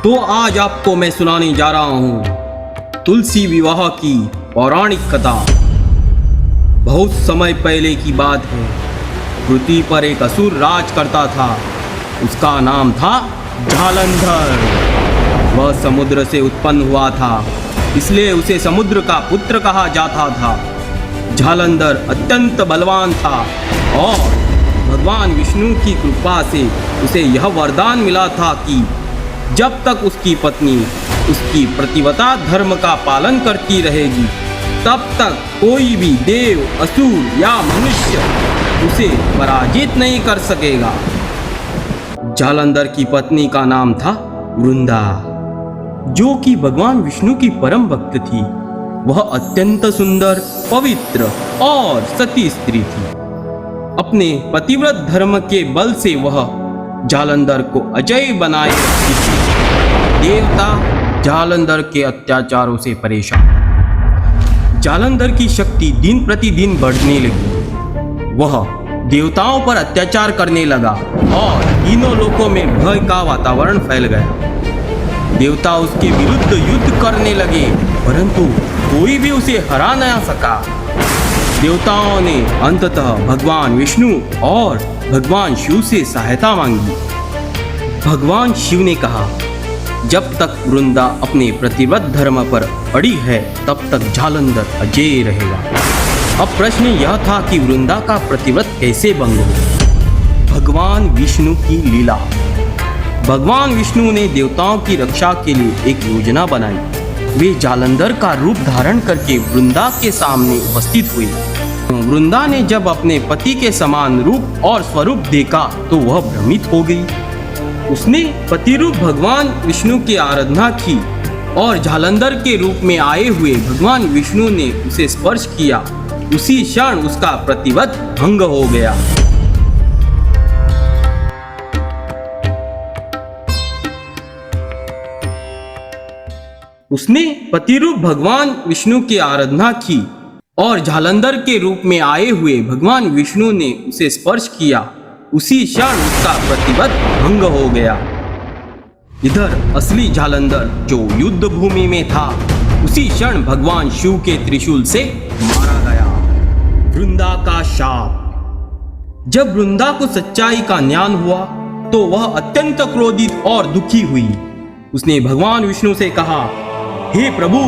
तो आज आपको मैं सुनाने जा रहा हूँ तुलसी विवाह की पौराणिक कथा। बहुत समय पहले की बात है। पृथ्वी पर एक असुर राज करता था। उसका नाम था जालंधर। वह समुद्र से उत्पन्न हुआ था, इसलिए उसे समुद्र का पुत्र कहा जाता था। जालंधर अत्यंत बलवान था और भगवान विष्णु की कृपा से उसे यह वरदान मिला था कि जब तक उसकी पत्नी उसकी प्रतिव्रता धर्म का पालन करती रहेगी, तब तक कोई भी देव, असुर या मनुष्य उसे पराजित नहीं कर सकेगा। जालंधर की पत्नी का नाम था वृंदा, जो कि भगवान विष्णु की परम भक्त थी। वह अत्यंत सुंदर, पवित्र और सती स्त्री थी। अपने पतिव्रत धर्म के बल से वह जालंधर को अजय बनाए रखती थी। देवता जालंधर के अत्याचारों से परेशान। जालंधर की शक्ति दिन प्रतिदिन बढ़ने लगी। वह देवताओं पर अत्याचार करने लगा और तीनों लोकों में भय का वातावरण फैल गया। देवता उसके विरुद्ध युद्ध करने लगे, परंतु कोई भी उसे हरा न सका। देवताओं ने अंततः भगवान विष्णु और भगवान शिव से सहायता मांगी। भगवान शिव ने कहा, जब तक वृंदा अपने प्रतिव्रत धर्म पर अड़ी है, तब तक जालंधर अजय रहेगा। अब प्रश्न यह था कि वृंदा का प्रतिव्रत कैसे भंग हो। भगवान विष्णु की लीला। भगवान विष्णु ने देवताओं की रक्षा के लिए एक योजना बनाई। वे जालंधर का रूप धारण करके वृंदा के सामने उपस्थित हुए। वृंदा ने जब अपने पति के समान रूप और स्वरूप देखा तो वह भ्रमित हो गई। उसने पति रूप भगवान विष्णु की आराधना की और जालंधर के रूप में आए हुए भगवान विष्णु ने उसे स्पर्श किया। उसी क्षण उसका प्रतिव्रत भंग हो गया। उसने पतिरूप भगवान विष्णु की आराधना की और जालंधर के रूप में आए हुए भगवान विष्णु ने उसे स्पर्श किया। उसी क्षण उसका प्रतिव्रत भंग हो गया। इधर असली जालंधर जो युद्ध भूमि में था, उसी क्षण भगवान शिव के त्रिशूल से मारा गया। वृंदा का शाप। जब वृंदा को सच्चाई का ज्ञान हुआ तो वह अत्यंत क्रोधित और दुखी हुई। उसने भगवान विष्णु से कहा, हे प्रभु,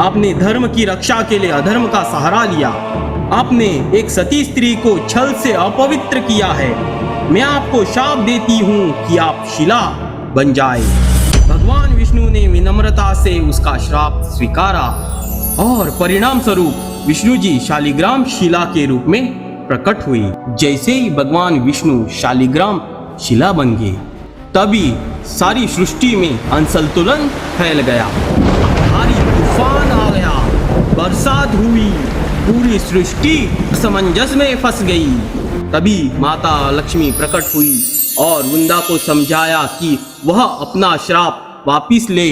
आपने धर्म की रक्षा के लिए अधर्म का सहारा लिया। आपने एक सती स्त्री को छल से अपवित्र किया है। मैं आपको शाप देती हूँ कि आप शिला बन जाए। भगवान विष्णु ने विनम्रता से उसका श्राप स्वीकारा और परिणाम स्वरूप विष्णु जी शालिग्राम शिला के रूप में प्रकट हुए। जैसे ही भगवान विष्णु शालिग्राम शिला बन गए, तभी सारी सृष्टि में असंतुलन फैल गया। भारी तूफान आ गया, बरसात हुई, पूरी सृष्टि असमंजस में फंस गई। तभी माता लक्ष्मी प्रकट हुई और वृंदा को समझाया कि वह अपना श्राप वापिस ले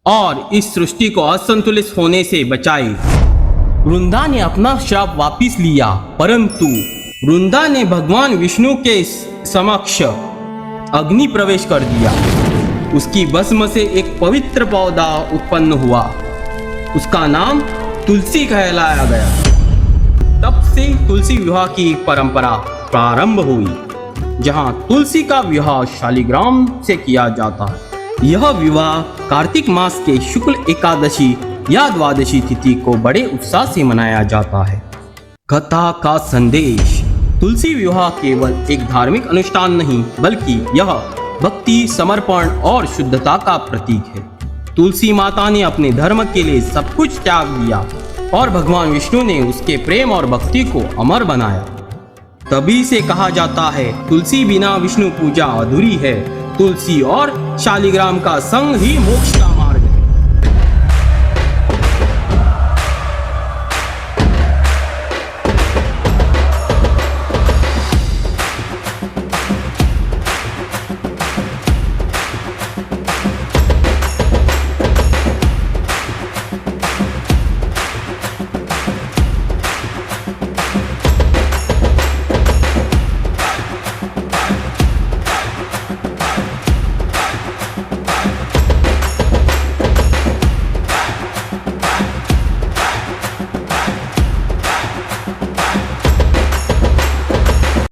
और इस सृष्टि को असंतुलित होने से बचाए। वृंदा ने अपना श्राप वापिस लिया, परंतु वृंदा ने भगवान विष्णु के समक्ष अग्नि प्रवेश कर दिया। उसकी भस्म से एक पवित्र पौधा उत्पन्न हुआ। उसका नाम तुलसी कहलाया गया। तब से तुलसी विवाह की परंपरा प्रारंभ हुई, जहां तुलसी का विवाह शालिग्राम से किया जाता है। यह विवाह कार्तिक मास के शुक्ल एकादशी या द्वादशी तिथि को बड़े उत्साह से मनाया जाता है। कथा का संदेश। तुलसी विवाह केवल एक धार्मिक अनुष्ठान नहीं, बल्कि यह भक्ति, समर्पण और शुद्धता का प्रतीक है। तुलसी माता ने अपने धर्म के लिए सब कुछ त्याग दिया और भगवान विष्णु ने उसके प्रेम और भक्ति को अमर बनाया। तभी से कहा जाता है, तुलसी बिना विष्णु पूजा अधूरी है। तुलसी और शालिग्राम का संग ही मोक्ष का मार्ग।